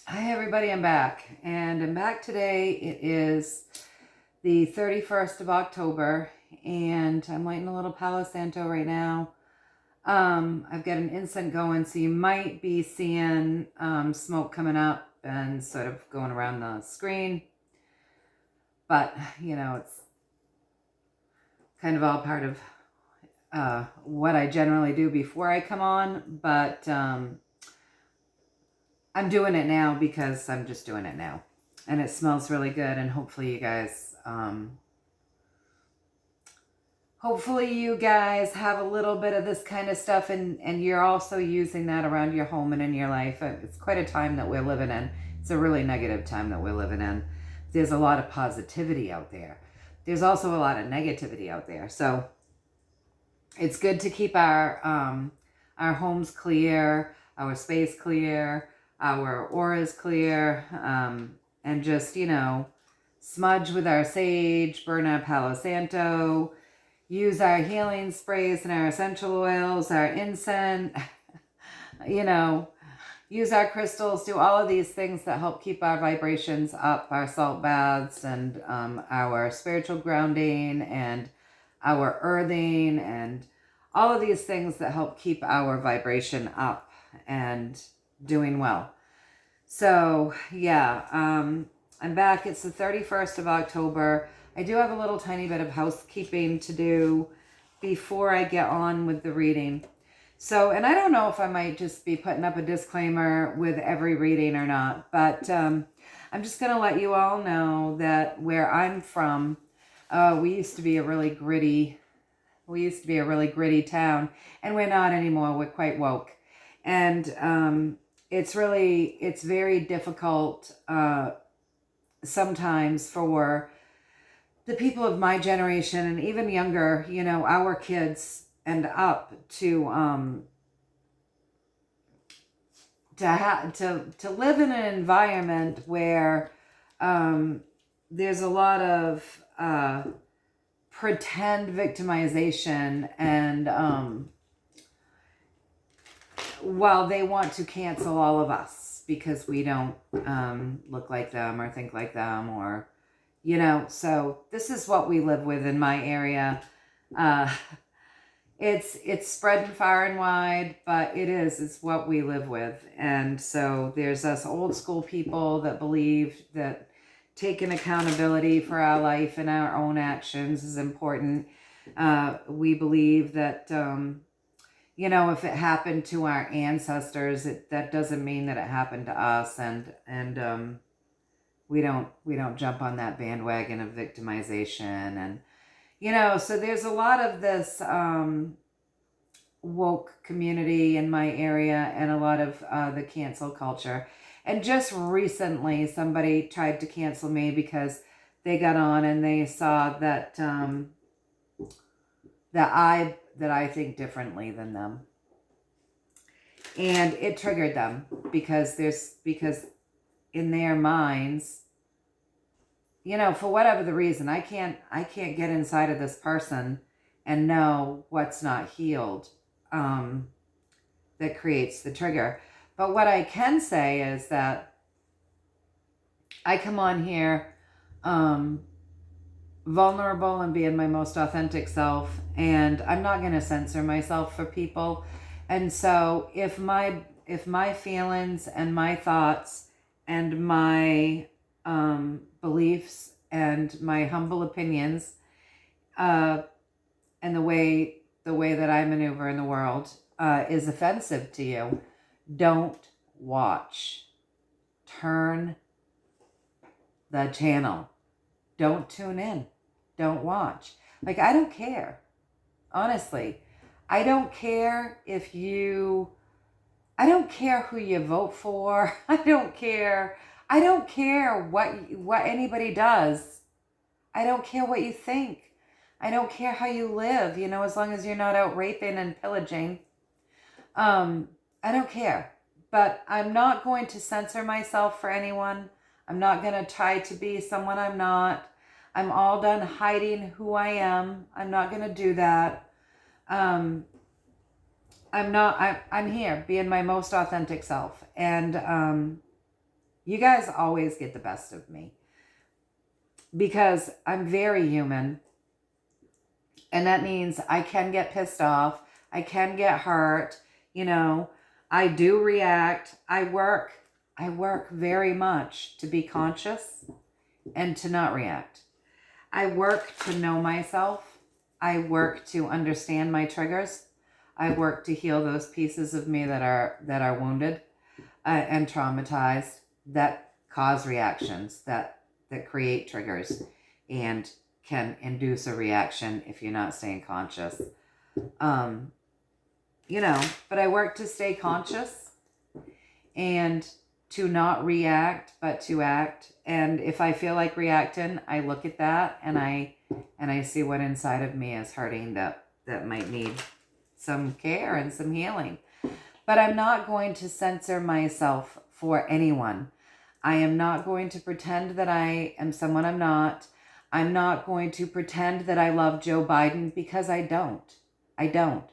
Hi everybody, I'm back. And I'm back today. It is the 31st of October and I'm lighting a little Palo Santo right now. I've got an incense going, so you might be seeing smoke coming up and sort of going around the screen. But, it's kind of all part of what I generally do before I come on. But I'm doing it now because I'm just doing it now. And it smells really good, and hopefully you guys have a little bit of this kind of stuff, and you're also using that around your home and in your life. It's quite a time that we're living in. It's a really negative time that we're living in. There's a lot of positivity out there. There's also a lot of negativity out there. So it's good to keep our homes clear, our space clear, our auras clear, and just, smudge with our sage, burn our Palo Santo, use our healing sprays and our essential oils, our incense, you know, use our crystals, do all of these things that help keep our vibrations up, our salt baths and our spiritual grounding and our earthing and all of these things that help keep our vibration up and doing well. So, yeah, I'm back. It's the 31st of October. I do have a little tiny bit of housekeeping to do before I get on with the reading. So, and I don't know if I might just be putting up a disclaimer with every reading or not, but I'm just going to let you all know that where I'm from, we used to be a really gritty town, and we're not anymore. We're quite woke. And it's very difficult sometimes for the people of my generation and even younger, our kids and up to live in an environment where there's a lot of pretend victimization, and while they want to cancel all of us because we don't look like them or think like them, or so this is what we live with in my area. It's spreading far and wide, but it's what we live with. And so there's us old school people that believe that taking accountability for our life and our own actions is important. We believe that if it happened to our ancestors, that doesn't mean that it happened to us, and we don't jump on that bandwagon of victimization. And so there's a lot of this woke community in my area, and a lot of the cancel culture. And just recently somebody tried to cancel me because they got on and they saw that that I think differently than them, and it triggered them because in their minds, for whatever the reason, I can't get inside of this person and know what's not healed, that creates the trigger. But what I can say is that I come on here vulnerable and being my most authentic self, and I'm not going to censor myself for people. And so if my feelings and my thoughts and my beliefs and my humble opinions, and the way that I maneuver in the world is offensive to you, don't watch. Turn the channel. Don't tune in. Don't watch. Like, I don't care. Honestly, I don't care I don't care who you vote for. I don't care what anybody does. I don't care what you think. I don't care how you live, as long as you're not out raping and pillaging. I don't care. But I'm not going to censor myself for anyone. I'm not going to try to be someone I'm not. I'm all done hiding who I am. I'm not going to do that. I'm here being my most authentic self. And You guys always get the best of me because I'm very human. And that means I can get pissed off. I can get hurt. You know, I do react. I work very much to be conscious and to not react. I work to know myself. I work to understand my triggers. I work to heal those pieces of me that are wounded and traumatized, that cause reactions, that create triggers and can induce a reaction if you're not staying conscious. You know, but I work to stay conscious and to not react, but to act. And if I feel like reacting, I look at that and I see what inside of me is hurting that might need some care and some healing. But I'm not going to censor myself for anyone. I am not going to pretend that I am someone I'm not. I'm not going to pretend that I love Joe Biden because I don't. I don't.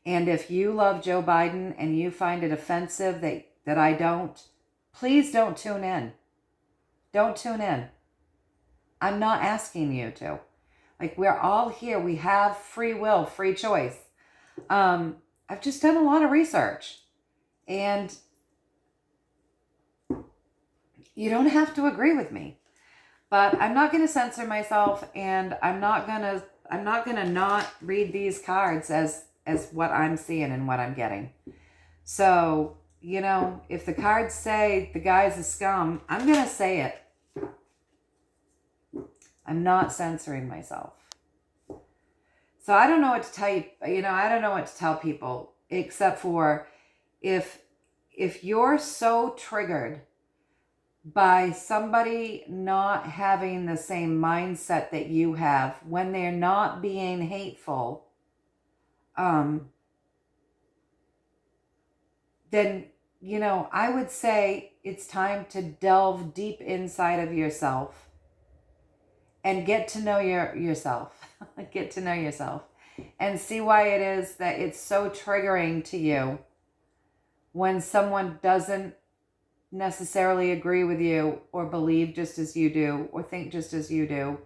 And if you love Joe Biden and you find it offensive that I don't, please don't tune in. Don't tune in. I'm not asking you to. Like, we're all here. We have free will, free choice. I've just done a lot of research. And you don't have to agree with me. But I'm not going to censor myself, and I'm not going to not read these cards as what I'm seeing and what I'm getting. So, you know, if the cards say the guy's a scum, I'm going to say it. I'm not censoring myself. So I don't know what to tell you. You know, I don't know what to tell people except for if you're so triggered by somebody not having the same mindset that you have when they're not being hateful, then, you know, I would say it's time to delve deep inside of yourself and get to know yourself. Get to know yourself and see why it is that it's so triggering to you when someone doesn't necessarily agree with you or believe just as you do or think just as you do,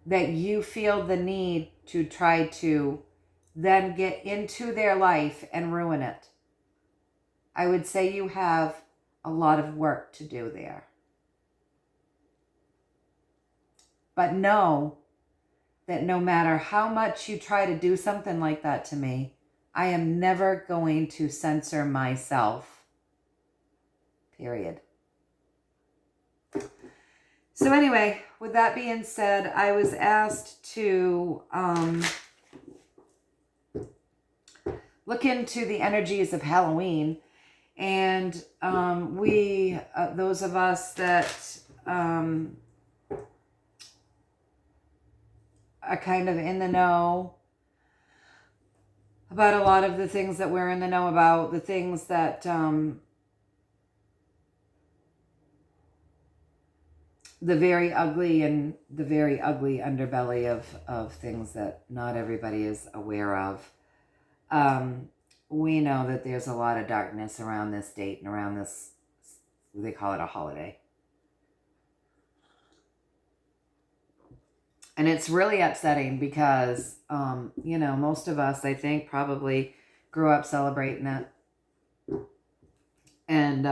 that you feel the need to try to then get into their life and ruin it. I would say you have a lot of work to do there. But know that no matter how much you try to do something like that to me, I am never going to censor myself. Period. So anyway, with that being said, I was asked to look into the energies of Halloween. And we, those of us that are kind of in the know about a lot of the things that we're in the know about, the things that the very ugly underbelly of things that not everybody is aware of. We know that there's a lot of darkness around this date and around this, they call it a holiday. And it's really upsetting because, you know, most of us, I think, probably grew up celebrating it. And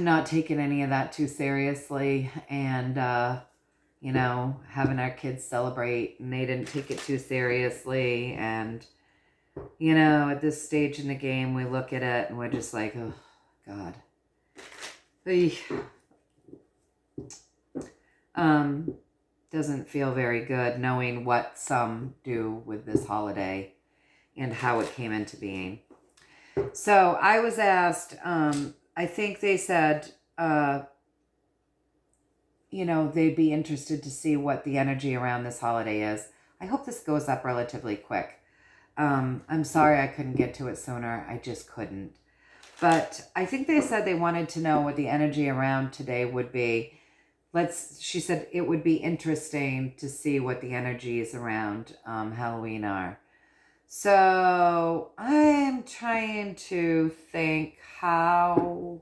not taking any of that too seriously. And, you know, having our kids celebrate and they didn't take it too seriously. And, you know, at this stage in the game, we look at it and we're just like, oh, God. Doesn't feel very good knowing what some do with this holiday and how it came into being. So I was asked, I think they said, you know, they'd be interested to see what the energy around this holiday is. I hope this goes up relatively quick. I'm sorry I couldn't get to it sooner. I just couldn't. But I think they said they wanted to know what the energy around today would be. She said it would be interesting to see what the energies around Halloween are. So I'm trying to think how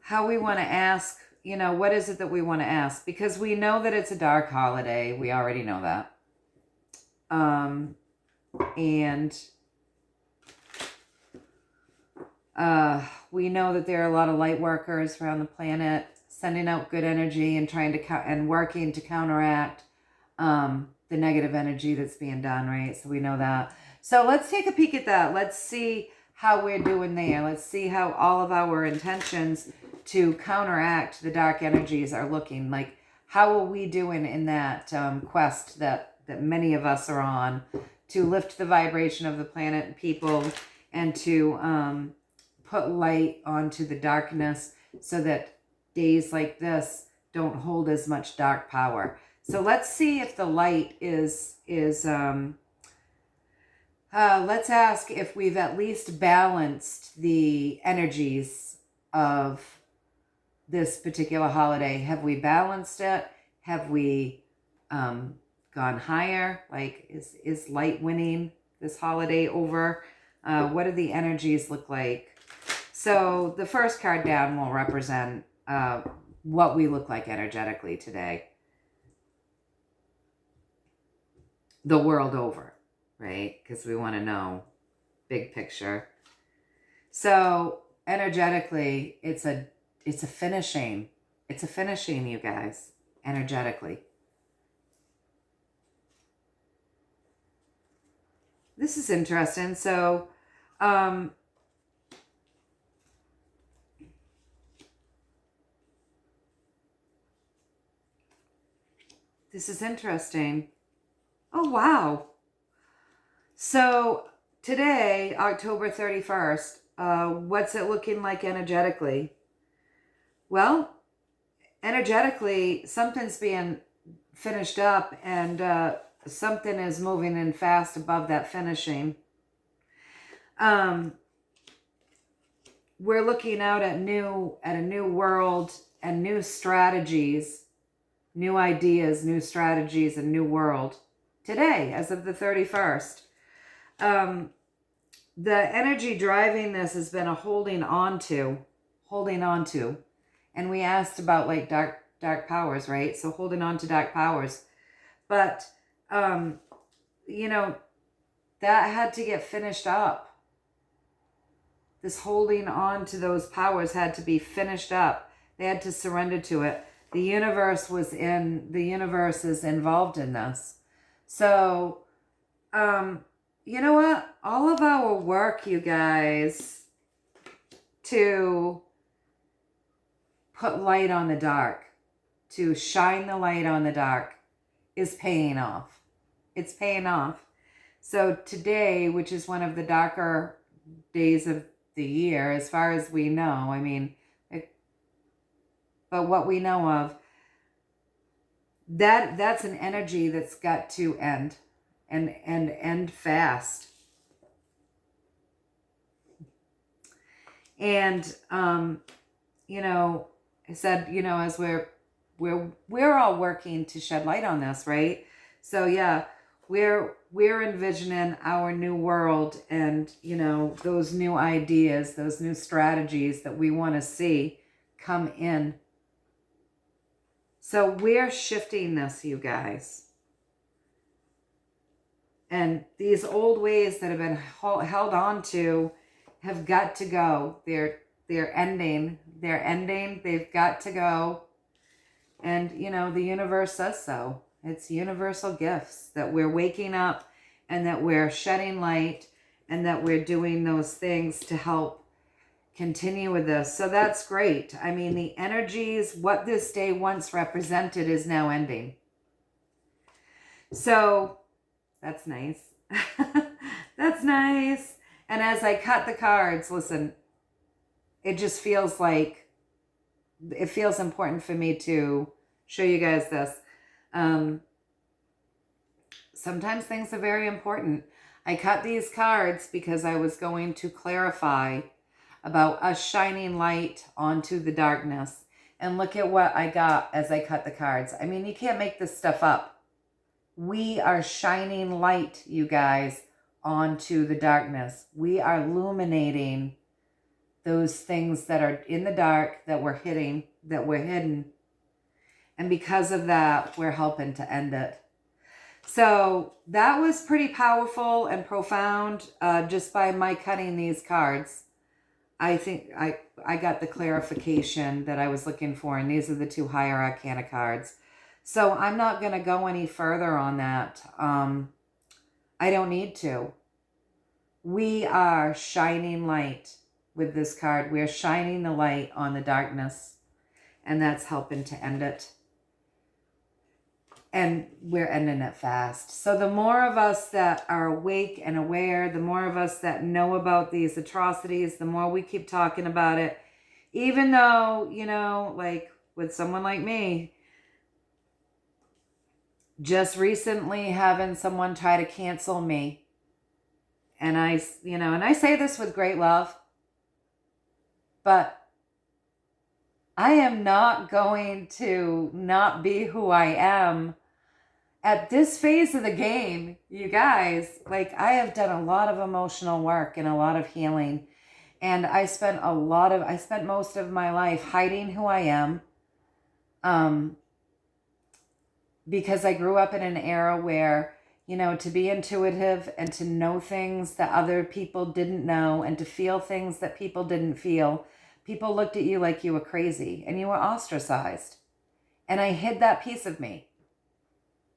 how we want to ask, what is it that we want to ask? Because we know that it's a dark holiday. We already know that. And we know that there are a lot of light workers around the planet sending out good energy and trying to and working to counteract the negative energy that's being done, right? So we know that. So let's take a peek at that. Let's see how we're doing there. Let's see how all of our intentions to counteract the dark energies are looking. Like, how are we doing in that quest that many of us are on to lift the vibration of the planet and people, and to put light onto the darkness so that days like this don't hold as much dark power. So let's see if the light is let's ask if we've at least balanced the energies of this particular holiday. Have we balanced it? Have we gone higher? Like, is light winning this holiday over? What do the energies look like? So the first card down will represent what we look like energetically today, the world over, right? Because we want to know big picture. So energetically, it's a finishing. It's a finishing, you guys, energetically. This is interesting. So, this is interesting. Oh, wow. So today, October 31st, what's it looking like energetically? Well, energetically, something's being finished up, and something is moving in fast above that finishing. We're looking out at a new world and new strategies, new ideas, new strategies, and new world today, as of the 31st. The energy driving this has been a holding on to. And we asked about like dark powers, right? So holding on to dark powers. But, that had to get finished up. This holding on to those powers had to be finished up. They had to surrender to it. The universe is involved in this. So, you know what? All of our work, you guys, to put light on the dark, to shine the light on the dark, is paying off. It's paying off. So today, which is one of the darker days of the year, as far as we know, but what we know of, that's an energy that's got to end, and end fast. And I said, as we're all working to shed light on this, right? So yeah, we're envisioning our new world, and those new ideas, those new strategies that we want to see come in. So we're shifting this, you guys. And these old ways that have been held on to have got to go. They're ending. They've got to go. And, the universe says so. It's universal gifts that we're waking up, and that we're shedding light, and that we're doing those things to help continue with this. So that's great. I mean, the energies, what this day once represented, is now ending. So that's nice. That's nice. And as I cut the cards, listen, it just feels like, it feels important for me to show you guys this. Sometimes things are very important. I cut these cards because I was going to clarify about us shining light onto the darkness. And look at what I got as I cut the cards. I mean, you can't make this stuff up. We are shining light, you guys, onto the darkness. We are illuminating those things that are in the dark that we're hidden. And because of that, we're helping to end it. So that was pretty powerful and profound, just by my cutting these cards. I think I got the clarification that I was looking for, and these are the 2 higher arcana cards. So I'm not going to go any further on that. I don't need to. We are shining light with this card. We're shining the light on the darkness, and that's helping to end it. And we're ending it fast. So the more of us that are awake and aware, the more of us that know about these atrocities, the more we keep talking about it. Even though, you know, like with someone like me, just recently having someone try to cancel me. And I say this with great love, but I am not going to not be who I am at this phase of the game, you guys. Like, I have done a lot of emotional work and a lot of healing. And I spent most of my life hiding who I am. Because I grew up in an era where, you know, to be intuitive and to know things that other people didn't know and to feel things that people didn't feel, people looked at you like you were crazy and you were ostracized. And I hid that piece of me,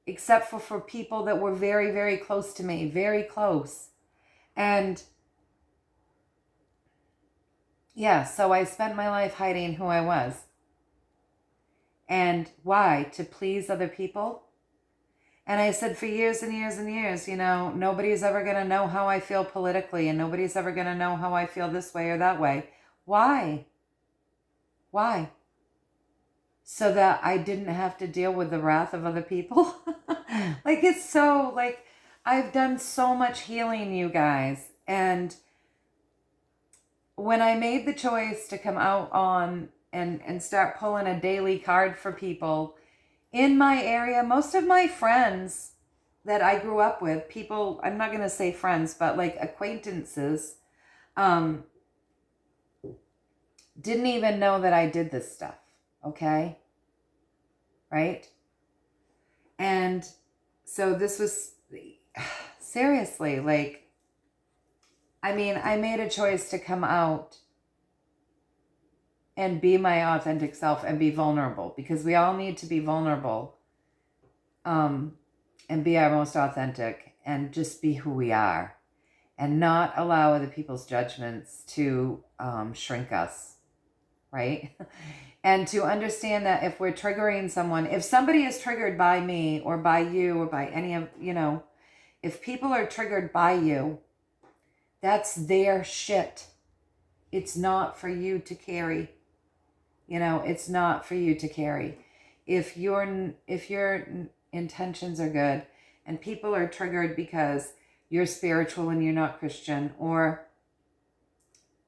except for people that were very, very close to me, very close. And yeah, so I spent my life hiding who I was. And why? To please other people. And I said for years and years and years, you know, nobody's ever going to know how I feel politically, and nobody's ever going to know how I feel this way or that way. Why? Why? So that I didn't have to deal with the wrath of other people. Like, it's so, like, I've done so much healing, you guys. And when I made the choice to come out on and start pulling a daily card for people in my area, most of my friends that I grew up with, people, I'm not going to say friends, but like acquaintances, didn't even know that I did this stuff. Okay. Right. And so this was seriously, like, I mean, I made a choice to come out and be my authentic self and be vulnerable, because we all need to be vulnerable, and be our most authentic and just be who we are and not allow other people's judgments to shrink us, right? And to understand that if we're triggering someone, if somebody is triggered by me or by you or by any of, you know, if people are triggered by you, that's their shit. It's not for you to carry. You know, it's not for you to carry. If your intentions are good and people are triggered because you're spiritual and you're not Christian, or,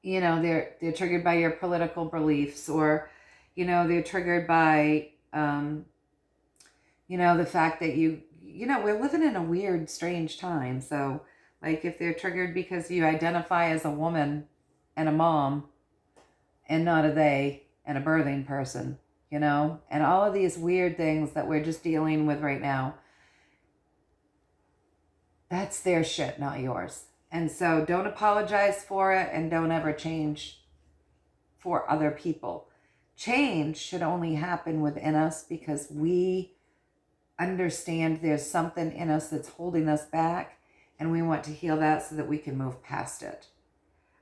you know, they're triggered by your political beliefs, or, you know, they're triggered by, you know, the fact that you know, we're living in a weird, strange time. So, like, if they're triggered because you identify as a woman and a mom and not a they and a birthing person, you know, and all of these weird things that we're just dealing with right now, that's their shit, not yours. And so don't apologize for it, and don't ever change for other people. Change should only happen within us, because we understand there's something in us that's holding us back, and we want to heal that so that we can move past it.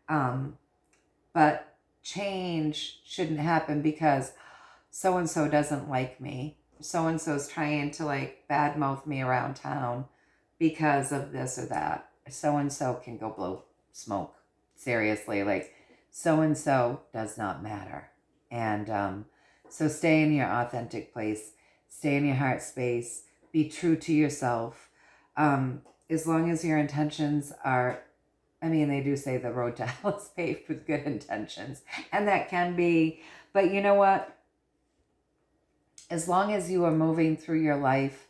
But change shouldn't happen because so-and-so doesn't like me. So-and-so's trying to, like, badmouth me around town because of this or that. So-and-so can go blow smoke. Seriously, like, so-and-so does not matter. And so stay in your authentic place. Stay in your heart space. Be true to yourself. As long as your intentions are, I mean, they do say the road to hell is paved with good intentions. And that can be, but you know what? As long as you are moving through your life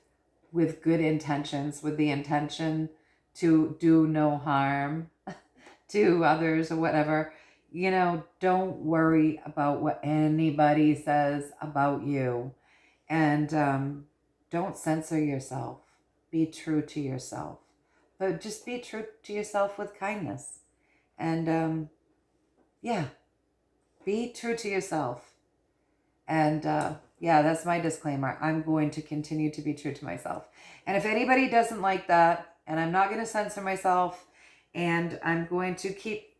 with good intentions, with the intention to do no harm to others or whatever, you know, don't worry about what anybody says about you. And don't censor yourself. Be true to yourself. But just be true to yourself with kindness. And yeah, be true to yourself. And yeah, that's my disclaimer. I'm going to continue to be true to myself. And if anybody doesn't like that, and I'm not going to censor myself, and I'm going to keep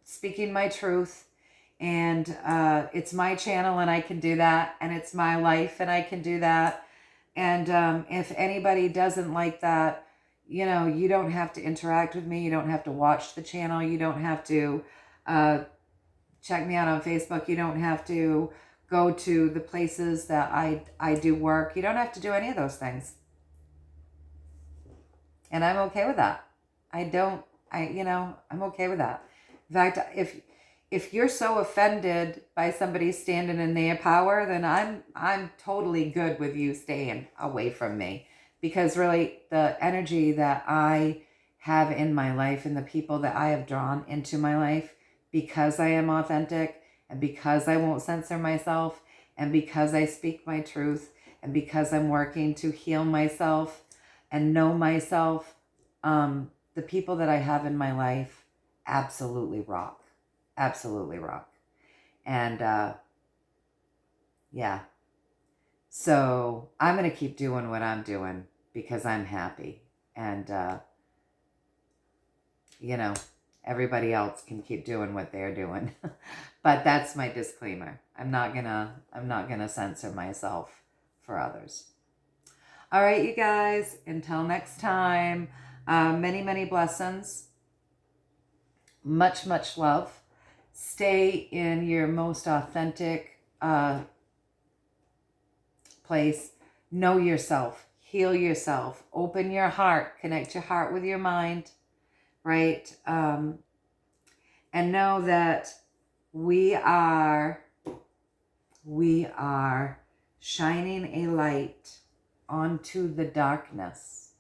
speaking my truth, and it's my channel and I can do that, and it's my life and I can do that. And if anybody doesn't like that, you know, you don't have to interact with me. You don't have to watch the channel. You don't have to check me out on Facebook. You don't have to go to the places that I do work. You don't have to do any of those things. And I'm okay with that. I'm okay with that. In fact, if you're so offended by somebody standing in their power, then I'm totally good with you staying away from me. Because really, the energy that I have in my life and the people that I have drawn into my life, because I am authentic and because I won't censor myself and because I speak my truth and because I'm working to heal myself and know myself, the people that I have in my life absolutely rock. Absolutely rock. And yeah. So I'm going to keep doing what I'm doing because I'm happy. And, you know, everybody else can keep doing what they're doing. But that's my disclaimer. I'm not gonna censor myself for others. All right, you guys, until next time, many, many blessings. Much, much love. Stay in your most authentic place. Know yourself. Heal yourself. Open your heart. Connect your heart with your mind. Right? And know that we are shining a light onto the darkness.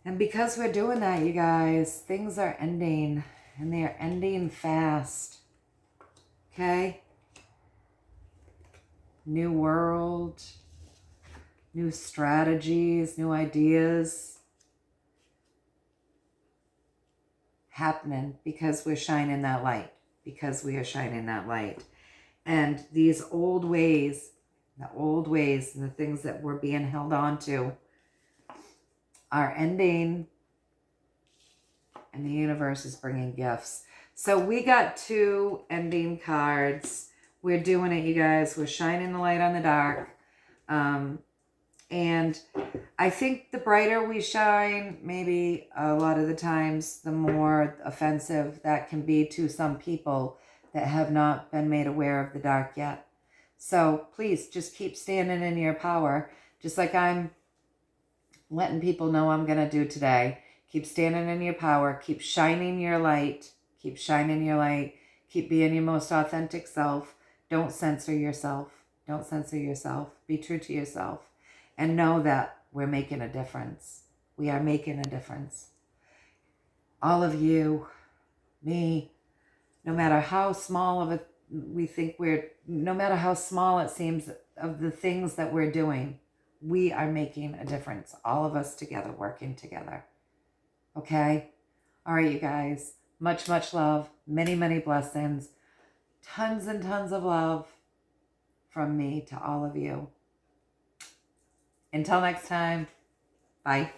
And because we're doing that, you guys, things are ending, and they are ending fast. Okay? New world, new strategies, new ideas happening because we're shining that light. Because we are shining that light. And these old ways, and the things that we're being held on to are ending, and the universe is bringing gifts. So we got 2 ending cards. We're doing it, you guys. We're shining the light on the dark. And I think the brighter we shine, maybe a lot of the times, the more offensive that can be to some people that have not been made aware of the dark yet. So please just keep standing in your power, just like I'm letting people know I'm going to do today. Keep standing in your power. Keep shining your light. Keep shining your light. Keep being your most authentic self. Don't censor yourself. Don't censor yourself. Be true to yourself. And know that we're making a difference. We are making a difference. All of you, me, no matter how small of it we think no matter how small it seems of the things that we're doing, we are making a difference. All of us together, working together. Okay? All right, you guys. Much, much love. Many, many blessings. Tons and tons of love from me to all of you. Until next time, bye.